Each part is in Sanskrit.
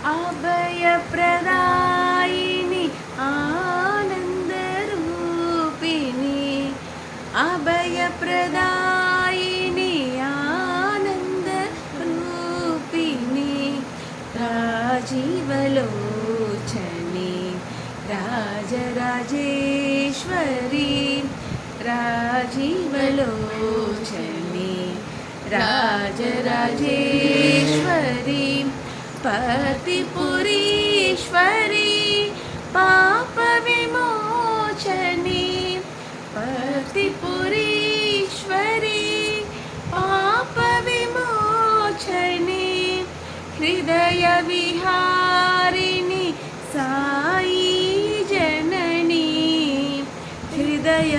अभयप्रदायिनि आनन्दरूपिणि अभयप्रदायिनि आनन्दरूपिणि राजीवलोचने राजराजेश्वरी राजीवलोचने राजराजेश्वरी पतिपुरीश्वरी पापविमोचनी पतिपुरीश्वरी पापविमोचनी हृदयविहारिणि साई जननी हृदयविहारिणि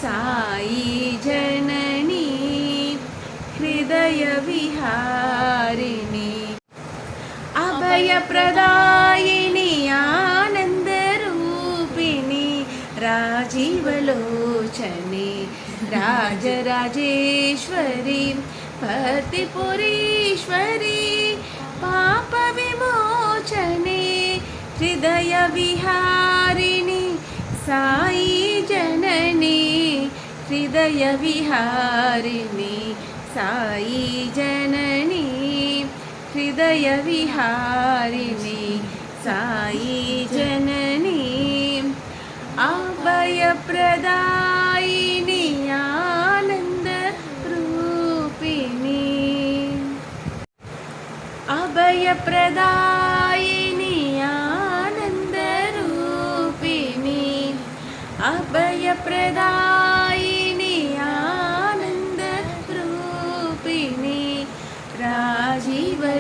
साई जननी हृदयविहारिणि अभयप्रदायिनि आनन्दरूपिणि राजीवलोचने राजराजेश्वरी पतिपुरीश्वरी पापविमोचने हृदयविहारिणि साई जननी हृदयविहारिणि साई जननी हृदयविहारिणि साई जननी अभयप्रदायिनि आनन्दरूपिणि अभयप्रदायिनि आनन्दरूपिणि अभयप्रदायिनि आनन्दरूपिणि राजीवलोचने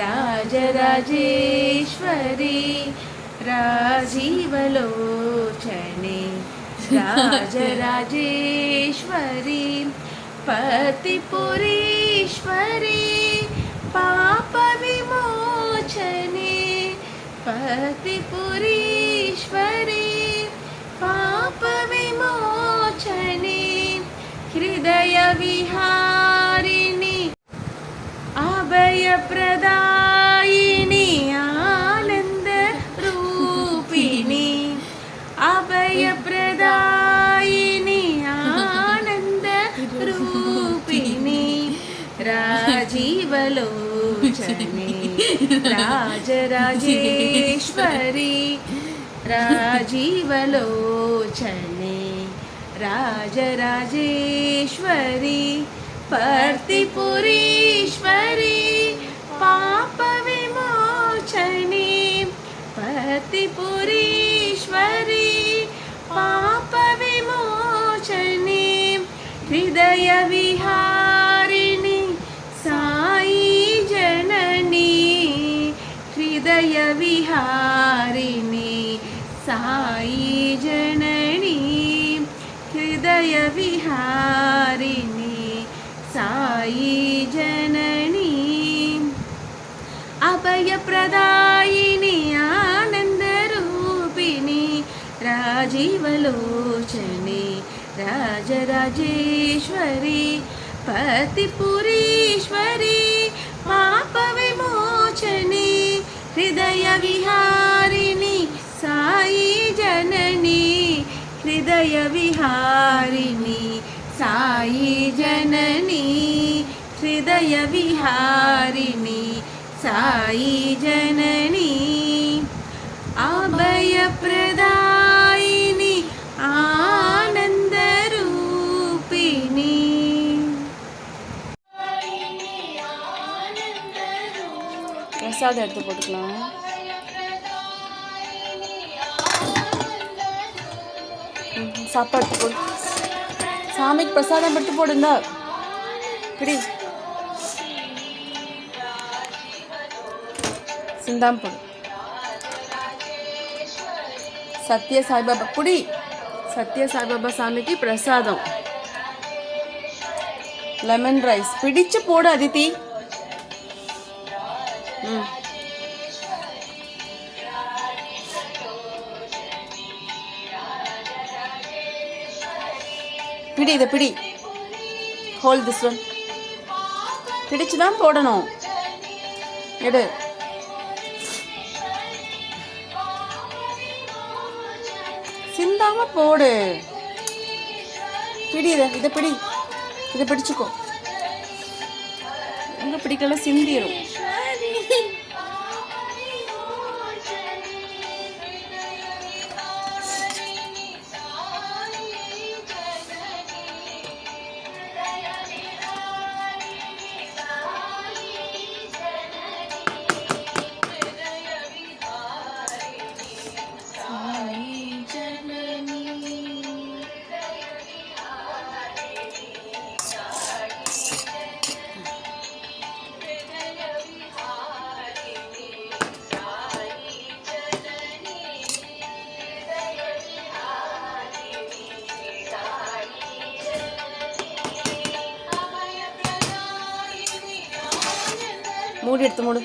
राजराजेश्वरी राजीवलोचने राजराजेश्वरी पतिपुरीश्वरी पापविमोचने पतिपुरीश्वरी पापविमोचने हृदयविहारिणि अभयप्रदायिनि आनन्दरूपिणि अभयप्रदायिनि आनन्दरूपिणि राजीवलोचने राजराजेश्वरी राजीवलोचने राजराजेश्वरी पतिपुरीश्वरी पापविमोचने पतिपुरीश्वरी पापविमोचने हृदयविहारिणि साई जननी हृदयविहारिणि साई जननी हृदयविहारिणि साई जननी अभयप्रदायिनि आनन्दरूपिणि राजीवलोचने राजराजेश्वरी पतिपुरीश्वरी पापविमोचने हृदयविहारिणि साई जननी हृदयविहारिणि साई जननी हृदयविहारिणि साई जननी अभयप्रदायिनि आनन्दरूपिणि प्रसाद எடுத்து போட்டுக்கலாம் சாப்பாடு போடு சாமிக்கு பிரசாதம் பட்டு போடுங்க பிடி சிந்தாம் போடு సత్య సాయిబాబా పుడి సత్య సాయిబాబా స్వామికి ప్రసాదం లెమన్ రైస్ పిడిచి పోడు అదితి పిడి ఇద పిడి హోల్డ్ దిస్ వన్ பிடிச்சு தான் போடணும். எடு. சிந்தாம போடு. பிடி இதை பிடி. இதை பிடிச்சுக்கோ. எங்க பிடிக்கல சிந்திரும். மூடி எடுத்து மூடு.